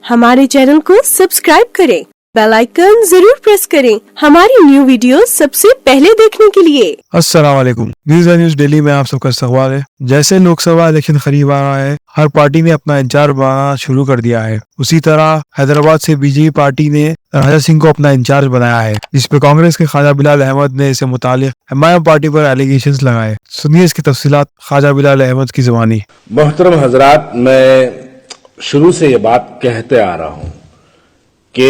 हमारे चैनल को सब्सक्राइब करें, बेल आइकन जरूर प्रेस करें हमारी न्यू वीडियो सबसे पहले देखने के लिए। अस्सलाम वालेकुम। न्यूज़ डेली में आप सबका सवाल है। जैसे लोकसभा इलेक्शन करीब आ रहा है, हर पार्टी ने अपना इंचार्ज बनाना शुरू कर दिया है। उसी तरह हैदराबाद से बीजेपी पार्टी ने राजा सिंह को अपना इंचार्ज बनाया है, जिस पे कांग्रेस के ख्वाजा बिलाल अहमद ने इससे मुतालिक एमआईएम पार्टी पर एलिगेशंस लगाए। सुनिए इसकी तफसीलात ख्वाजा बिलाल अहमद की जुबानी। मोहतरम हजरात, मैं शुरू से ये बात कहते आ रहा हूं कि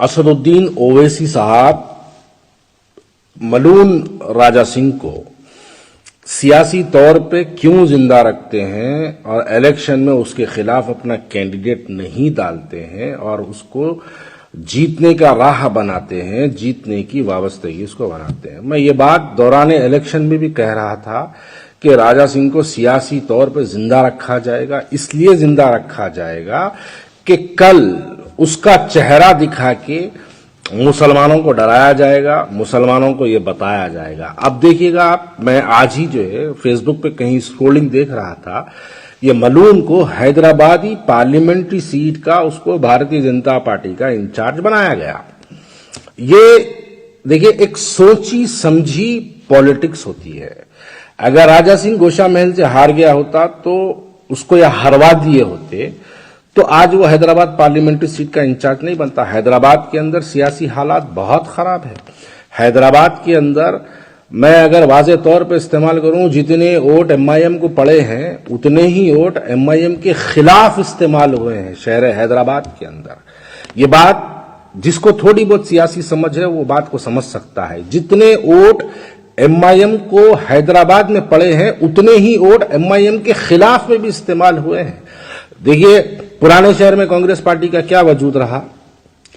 असदुद्दीन ओवैसी साहब मलून राजा सिंह को सियासी तौर पे क्यों जिंदा रखते हैं और इलेक्शन में उसके खिलाफ अपना कैंडिडेट नहीं डालते हैं और उसको जीतने का राह बनाते हैं, जीतने की वाबस्तगी उसको बनाते हैं। मैं ये बात दौरान इलेक्शन में भी कह रहा था कि राजा सिंह को सियासी तौर पे जिंदा रखा जाएगा, इसलिए जिंदा रखा जाएगा कि कल उसका चेहरा दिखा के मुसलमानों को डराया जाएगा, मुसलमानों को ये बताया जाएगा। अब देखिएगा आप, मैं आज ही जो है फेसबुक पे कहीं स्क्रोलिंग देख रहा था, ये मलून को हैदराबादी पार्लियामेंट्री सीट का उसको भारतीय जनता पार्टी का इंचार्ज बनाया गया। ये देखिए, एक सोची समझी पॉलिटिक्स होती है। अगर राजा सिंह गोशा महल से हार गया होता तो उसको या हरवा दिए होते तो आज वो हैदराबाद पार्लियामेंट्री सीट का इंचार्ज नहीं बनता। हैदराबाद के अंदर सियासी हालात बहुत खराब है। हैदराबाद के अंदर मैं अगर वाज़े तौर पर इस्तेमाल करूं, जितने वोट एमआईएम को पड़े हैं उतने ही वोट एमआईएम के खिलाफ इस्तेमाल हुए हैं शहर हैदराबाद के अंदर। ये बात जिसको थोड़ी बहुत सियासी समझ है वो बात को समझ सकता है। जितने वोट एमआईएम को हैदराबाद में पड़े हैं उतने ही वोट एमआईएम के खिलाफ में भी इस्तेमाल हुए हैं। देखिए, पुराने शहर में कांग्रेस पार्टी का क्या वजूद रहा,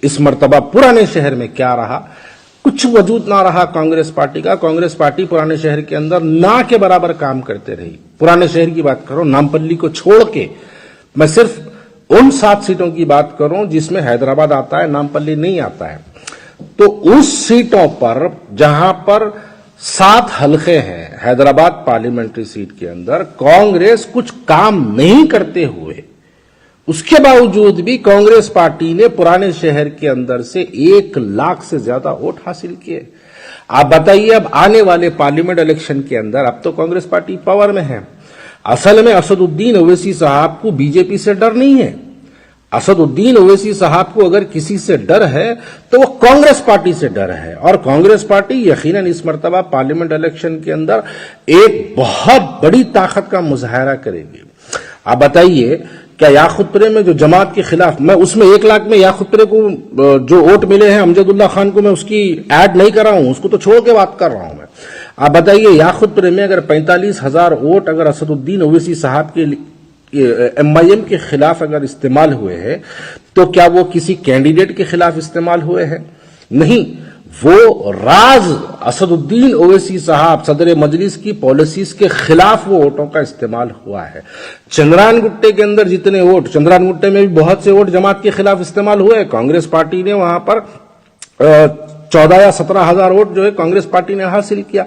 इस मर्तबा पुराने शहर में क्या रहा? कुछ वजूद ना रहा कांग्रेस पार्टी का। कांग्रेस पार्टी पुराने शहर के अंदर ना के बराबर काम करते रही। पुराने शहर की बात करो, नामपल्ली को छोड़ के मैं सिर्फ उन 7 सीटों की बात करूं जिसमें हैदराबाद आता है, नामपल्ली नहीं आता है, तो उस सीटों पर जहां पर 7 हलके हैं हैदराबाद पार्लियामेंट्री सीट के अंदर, कांग्रेस कुछ काम नहीं करते हुए उसके बावजूद भी कांग्रेस पार्टी ने पुराने शहर के अंदर से 1 लाख से ज्यादा वोट हासिल किए। आप बताइए, अब आने वाले पार्लियामेंट इलेक्शन के अंदर अब तो कांग्रेस पार्टी पावर में है। असल में असदुद्दीन ओवैसी साहब को बीजेपी से डर नहीं है। असदुद्दीन ओवैसी साहब को अगर किसी से डर है तो वो कांग्रेस पार्टी से डर है, और कांग्रेस पार्टी यकीनन इस मर्तबा पार्लियामेंट इलेक्शन के अंदर एक बहुत बड़ी ताकत का मुजाहरा करेगी। आप बताइए, क्या याकुतपुरे में जो जमात के खिलाफ, मैं उसमें 1 लाख में याकुतपुरे को जो वोट मिले हैं अमजदुल्ला खान को मैं उसकी ऐड नहीं कर रहा हूं, उसको तो छोड़ के बात कर रहा हूं मैं। आप बताइए, याकुतपुरे में अगर 45,000 वोट अगर असदुद्दीन ओवैसी साहब के एमआईएम के खिलाफ अगर इस्तेमाल हुए हैं तो क्या वो किसी कैंडिडेट के खिलाफ इस्तेमाल हुए हैं? नहीं, वो राज असदुद्दीन ओवैसी साहब सदर मजलिस की पॉलिसीज के खिलाफ वो वोटों का इस्तेमाल हुआ है। चंद्रायन गुट्टे के अंदर जितने वोट, चंद्रायन गुट्टे में भी बहुत से वोट जमात के खिलाफ इस्तेमाल हुए। कांग्रेस पार्टी ने वहां पर 14 या 17,000 वोट जो है कांग्रेस पार्टी ने हासिल किया,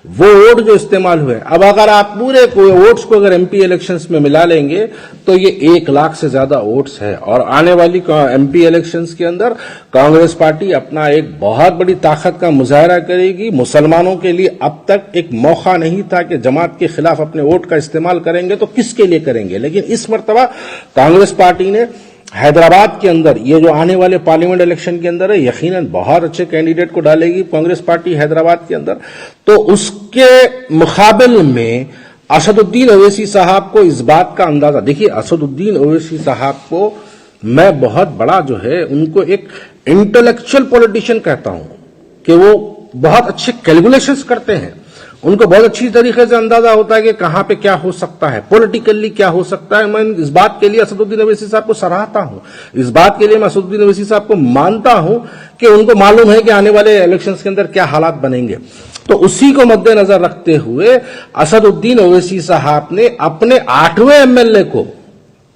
वो वोट जो इस्तेमाल हुए। अब अगर आप पूरे वोट्स को अगर एमपी इलेक्शंस में मिला लेंगे तो ये 1 लाख से ज्यादा वोट्स है, और आने वाली एमपी इलेक्शंस के अंदर कांग्रेस पार्टी अपना एक बहुत बड़ी ताकत का मुजाहरा करेगी। मुसलमानों के लिए अब तक एक मौका नहीं था कि जमात के खिलाफ अपने वोट का इस्तेमाल करेंगे तो किसके लिए करेंगे, लेकिन इस मर्तबा कांग्रेस पार्टी ने हैदराबाद के अंदर ये जो आने वाले पार्लियामेंट इलेक्शन के अंदर है, यकीनन बहुत अच्छे कैंडिडेट को डालेगी कांग्रेस पार्टी हैदराबाद के अंदर। तो उसके मुकाबले में असदुद्दीन ओवैसी साहब को इस बात का अंदाजा, देखिए असदुद्दीन ओवैसी साहब को मैं बहुत बड़ा जो है उनको एक इंटेलेक्चुअल पॉलिटिशियन कहता हूं कि वो बहुत अच्छे कैलकुलेशंस करते हैं। उनको बहुत अच्छी तरीके से अंदाजा होता है कि कहां पे क्या हो सकता है, पॉलिटिकली क्या हो सकता है। मैं इस बात के लिए असदुद्दीन ओवैसी साहब को सराहता हूं, इस बात के लिए मैं असदुद्दीन ओवैसी साहब को मानता हूं कि उनको मालूम है कि आने वाले इलेक्शंस के अंदर क्या हालात बनेंगे। तो उसी को मद्देनजर रखते हुए असदुद्दीन ओवैसी साहब ने अपने 8वें एमएलए को,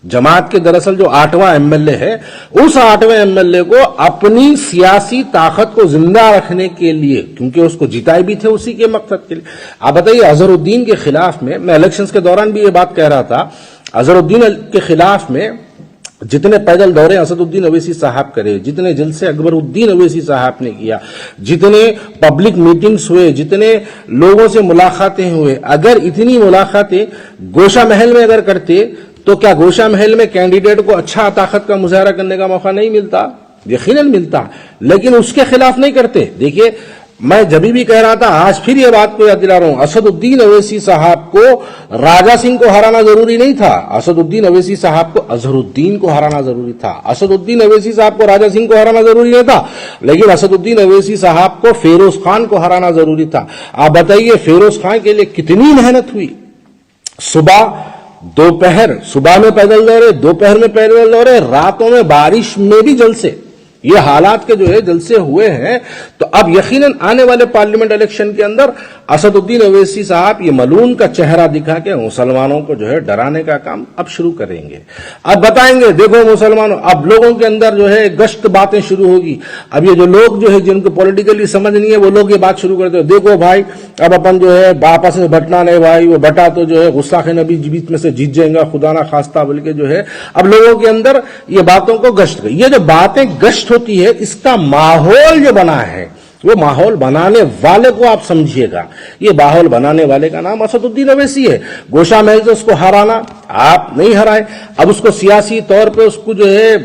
जमात के दरअसल जो 8वां एमएलए है, उस 8वें एमएलए को अपनी सियासी ताकत को जिंदा रखने के लिए, क्योंकि उसको जिताए भी थे उसी के मकसद के लिए। आप बताइए, अजहरुद्दीन के खिलाफ में, मैं इलेक्शंस के दौरान भी ये बात कह रहा था, अजहरुद्दीन के खिलाफ में जितने पैदल दौरे असदुद्दीन अवैसी साहब करे, जितने जलसे अकबरुद्दीन अवैसी साहब ने किया, जितने पब्लिक मीटिंग्स हुए, जितने लोगों से मुलाकातें हुए, अगर इतनी मुलाकातें गोशा महल में अगर करते तो क्या गोशा महल में कैंडिडेट को अच्छा ताकत का मुजाहरा करने का मौका नहीं मिलता? यकीनन मिलता, लेकिन उसके खिलाफ नहीं करते। देखिए, मैं जब भी कह रहा था, आज फिर ये बात को याद दिला रहा हूं, असदुद्दीन अवैसी साहब को राजा सिंह को हराना जरूरी नहीं था, असदुद्दीन अवैसी साहब को अजहरुद्दीन को हराना जरूरी था। असदुद्दीन अवैसी साहब को राजा सिंह को हराना जरूरी नहीं था, लेकिन असदुद्दीन अवैसी साहब को फिरोज खान को हराना जरूरी था। आप बताइए, फिरोज खान के लिए कितनी मेहनत हुई। सुबह दोपहर, सुबह में पैदल दौरे, दोपहर में पैदल दौरे, रातों में बारिश में भी जलसे, ये हालात के जो है जलसे हुए हैं। तो अब यकीनन आने वाले पार्लियामेंट इलेक्शन के अंदर असदुद्दीन अवैसी साहब ये मलून का चेहरा दिखा के मुसलमानों को जो है डराने का काम अब शुरू करेंगे। अब बताएंगे, देखो मुसलमानों, अब लोगों के अंदर जो है गश्त बातें शुरू होगी। अब ये जो लोग जो है जिनको पॉलिटिकली समझ नहीं है, वो लोग ये बात शुरू करते हो, देखो भाई अब अपन जो है आपस में बटना नहीं भाई, वो बटा तो जो है गुस्साखे नबी बीच में से जीत जाएगा, खुदा ना खास्ता, बोल के जो है अब लोगों के अंदर ये बातों को गश्त, ये जो बातें गश्त होती है, इसका माहौल जो बना है, वो माहौल बनाने वाले को आप समझिएगा। ये माहौल बनाने वाले का नाम असदुद्दीन अवैसी है। गोशा महल से उसको हराना आप नहीं हराए, अब उसको सियासी तौर पे उसको जो है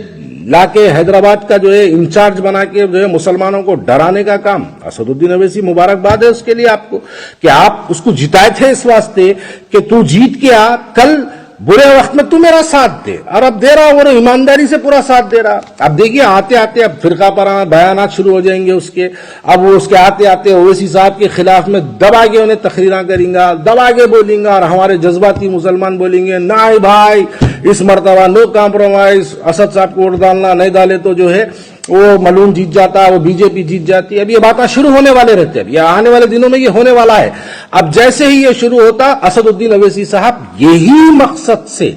लाके हैदराबाद का जो है इंचार्ज बना के जो है मुसलमानों को डराने का काम असदुद्दीन अवैसी, मुबारकबाद है उसके लिए आपको कि आप उसको जिताए थे इस वास्ते कि तू जीत के आ, कल बुरे वक्त में तू मेरा साथ दे, और अब दे रहा और ईमानदारी से पूरा साथ दे रहा। अब देखिए, आते आते अब फिरका पराना बयानात शुरू हो जाएंगे उसके, अब वो उसके आते आते ओवैसी साहब के खिलाफ में दबा के उन्हें तकरीरा करेंगे, दबा के बोलेंगे, और हमारे जज्बाती मुसलमान बोलेंगे ना भाई इस मर्तबा नो कॉम्प्रोमाइज, असद साहब को वोट डालना, नहीं डाले तो जो है वो मलून जीत जाता है, वो बीजेपी जीत जाती है। अब ये बातें शुरू होने वाले रहते हैं, ये आने वाले दिनों में ये होने वाला है। अब जैसे ही ये शुरू होता, असदुद्दीन अवैसी साहब यही मकसद से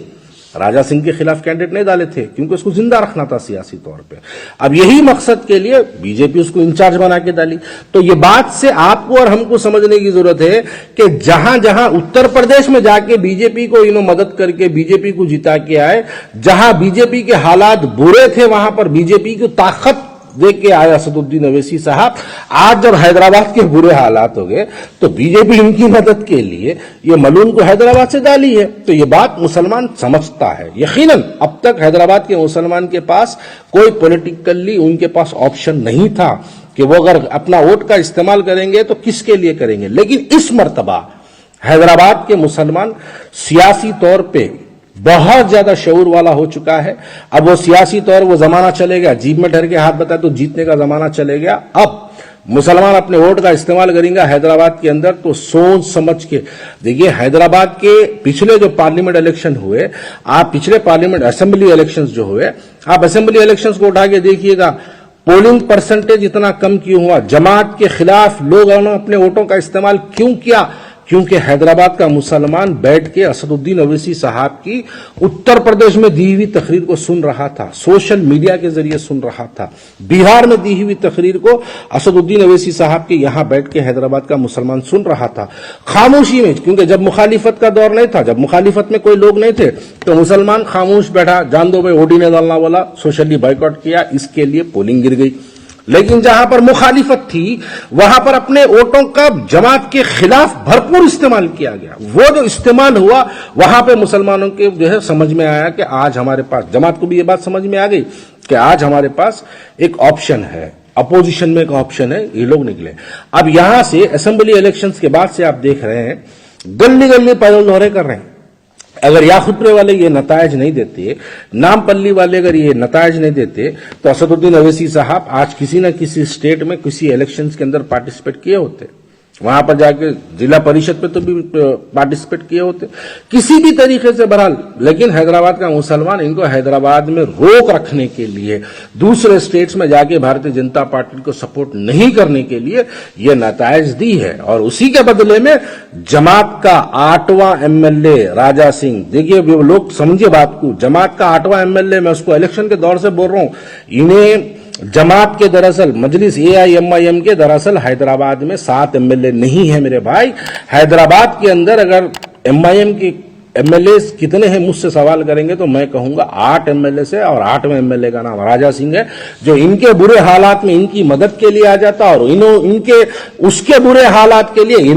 राजा सिंह के खिलाफ कैंडिडेट नहीं डाले थे, क्योंकि उसको जिंदा रखना था सियासी तौर पे। अब यही मकसद के लिए बीजेपी उसको इंचार्ज बना के डाली। तो ये बात से आपको और हमको समझने की जरूरत है कि जहां जहां उत्तर प्रदेश में जाके बीजेपी को इन्हों मदद करके बीजेपी को जिता के आए, जहां बीजेपी के हालात बुरे थे, वहां पर बीजेपी की ताकत देख के आया असदुद्दीन अवैसी साहब। आज जब हैदराबाद के बुरे हालात हो गए तो बीजेपी इनकी मदद के लिए ये मलून को हैदराबाद से डाली है। तो ये बात मुसलमान समझता है। यकीनन अब तक हैदराबाद के मुसलमान के पास कोई पॉलिटिकली उनके पास ऑप्शन नहीं था कि वो अगर अपना वोट का इस्तेमाल करेंगे तो किसके लिए करेंगे, लेकिन इस मर्तबा हैदराबाद के मुसलमान सियासी तौर पे बहुत ज्यादा शऊर वाला हो चुका है। अब वो सियासी तौर वो जमाना चले गया, जीप में डर के हाथ बताए तो जीतने का जमाना चले गया। अब मुसलमान अपने वोट का इस्तेमाल करेंगे हैदराबाद के अंदर तो सोच समझ के। देखिए, हैदराबाद के पिछले जो पार्लियामेंट इलेक्शन हुए, आप पिछले पार्लियामेंट असेंबली इलेक्शंस जो हुए, आप असेंबली इलेक्शंस को उठा के देखिएगा, पोलिंग परसेंटेज इतना कम क्यों हुआ? जमात के खिलाफ लोगों ने अपने वोटों का इस्तेमाल क्यों किया? क्योंकि हैदराबाद का मुसलमान बैठ के असदुद्दीन अवैसी साहब की उत्तर प्रदेश में दी हुई तकरीर को सुन रहा था, सोशल मीडिया के जरिए सुन रहा था। बिहार में दी हुई तकरीर को असदुद्दीन अवैसी साहब के यहां बैठ के हैदराबाद का मुसलमान सुन रहा था, खामोशी में। क्योंकि जब मुखालिफत का दौर नहीं था, जब मुखालिफत में कोई लोग नहीं थे, तो मुसलमान खामोश बैठा, जान दो भाई वोट ही नहीं डालना वाला, सोशली बाइकआउट किया, इसके लिए पोलिंग गिर गई। लेकिन जहां पर मुखालिफत थी वहां पर अपने वोटों का जमात के खिलाफ भरपूर इस्तेमाल किया गया। वो जो इस्तेमाल हुआ, वहां पे मुसलमानों के जो है समझ में आया कि आज हमारे पास, जमात को भी ये बात समझ में आ गई कि आज हमारे पास एक ऑप्शन है, अपोजिशन में एक ऑप्शन है, ये लोग निकले। अब यहां से असेंबली इलेक्शंस के बाद से आप देख रहे हैं गली गली पैदल दौरे कर रहे हैं। अगर याखुतरे वाले ये नतायज नहीं देते, नामपल्ली वाले अगर ये नतायज नहीं देते, तो असदुद्दीन अवैसी साहब आज किसी न किसी स्टेट में किसी इलेक्शंस के अंदर पार्टिसिपेट किए होते, वहां पर जाके जिला परिषद पे तो भी पार्टिसिपेट किए होते, किसी भी तरीके से बहरहाल। लेकिन हैदराबाद का मुसलमान इनको हैदराबाद में रोक रखने के लिए, दूसरे स्टेट्स में जाके भारतीय जनता पार्टी को सपोर्ट नहीं करने के लिए ये नतायज दी है। और उसी के बदले में जमात का 8वां एमएलए राजा सिंह, देखिए लोग समझिए बात को, जमात का 8वां एमएलए, मैं उसको इलेक्शन के दौर से बोल रहा हूं, इन्हें जमात के दरअसल मजलिस AIMIM के दरअसल हैदराबाद में 7 एमएलए नहीं है मेरे भाई। हैदराबाद के अंदर अगर MIM की एमएलए कितने हैं मुझसे सवाल करेंगे तो मैं कहूंगा 8 एमएलए से, और 8वें एमएलए का नाम राजा सिंह है, जो इनके बुरे हालात में इनकी मदद के लिए आ जाता, और इनके उसके बुरे हालात के लिए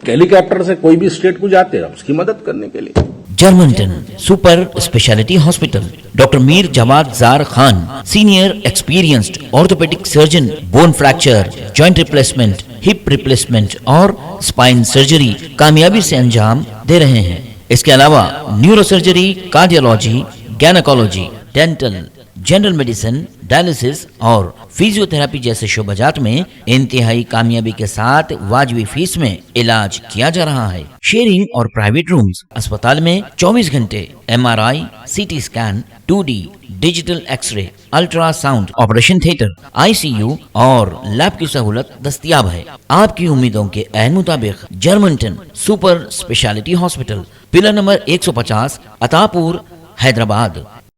हेलीकॉप्टर से कोई भी स्टेट को जाते हैं उसकी मदद करने के लिए। Germanten super speciality hospital, doctor Mir Jawad Jar Khan, senior experienced orthopaedic surgeon, bone fracture, joint replacement, hip replacement और स्पाइन सर्जरी कामयाबी से अंजाम दे रहे हैं। इसके अलावा neuro surgery, cardiology, gynaecology, dental, general medicine, dialysis और फिजियोथेरेपी जैसे शोबाजात में इंतहाई कामयाबी के साथ वाजबी फीस में इलाज किया जा रहा है। शेयरिंग और प्राइवेट रूम्स, अस्पताल में 24 घंटे MRI, CT scan, 2D digital x-ray, ultrasound, operation theatre, ICU और लैब की सहूलत दस्तयाब है। आपकी उम्मीदों के ऐन मुताबिक Germanten super speciality hospital, pillar number 150, Attapur, Hyderabad.